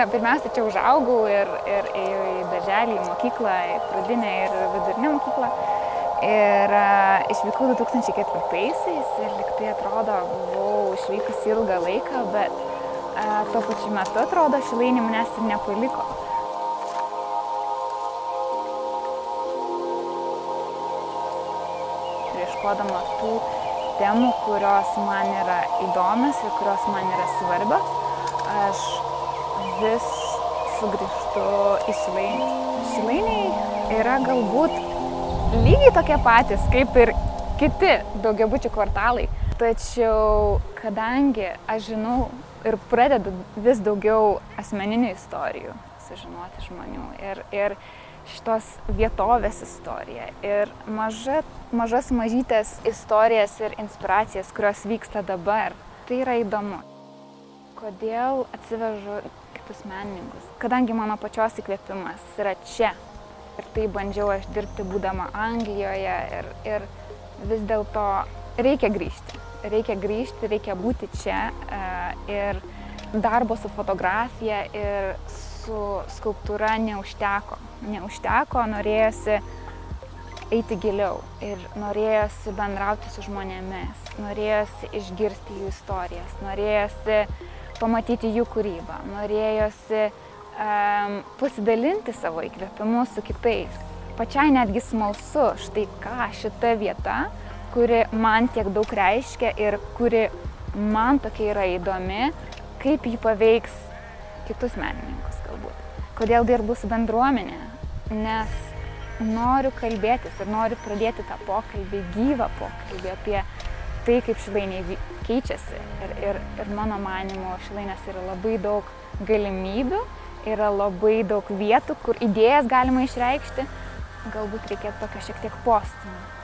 pirmiausia, čia užaugau ir ėjau į darželį, į mokyklą, į pradinę ir vidurinę mokyklą. Ir išvykau 2004-aisiais ir liktai atrodo, buvau išvykusi ilgą laiką, bet tuo pačiu metu atrodo, Šilainiai manęs ir nepaliko. Ieškodama tų temų, kurios man yra įdomios ir kurios man yra svarbios, aš vis sugrįžtu į Šilainius. Šilainiai yra galbūt lygiai tokie patys, kaip ir kiti daugiabučių kvartalai. Tačiau, kadangi aš žinau ir pradedu vis daugiau asmeninių istorijų sužinoti žmonių ir šitos vietovės istoriją ir mažytės istorijas ir inspiracijas, kurios vyksta dabar, tai yra įdomu. Kodėl atsivežu kitus menininkus? Kadangi mano pačios įkvėpimas yra čia. Ir tai bandžiau aš dirbti būdama Anglijoje ir vis dėlto reikia grįžti. Reikia būti čia ir darbo su fotografija ir su skulptūra neužteko. Norėjosi eiti giliau ir norėjosi bendrauti su žmonėmis, norėjosi išgirsti jų istorijas, norėjosi pamatyti jų kūrybą, norėjosi pasidalinti savo įkvėpimu su kitais. Pačiai netgi smalsu, štai ką šita vieta, kuri man tiek daug reiškia ir kuri man tokia yra įdomi, kaip ji paveiks kitus menininkus galbūt. Kodėl dirbu su bendruomenė? Nes noriu kalbėtis ir noriu pradėti tą pokalbį, gyvą pokalbį apie tai, kaip Šilainiai keičiasi. Ir mano manymu, Šilainiuose yra labai daug galimybių, yra labai daug vietų, kur idėjas galima išreikšti. Galbūt reikėtų tokio šiek tiek postūmio.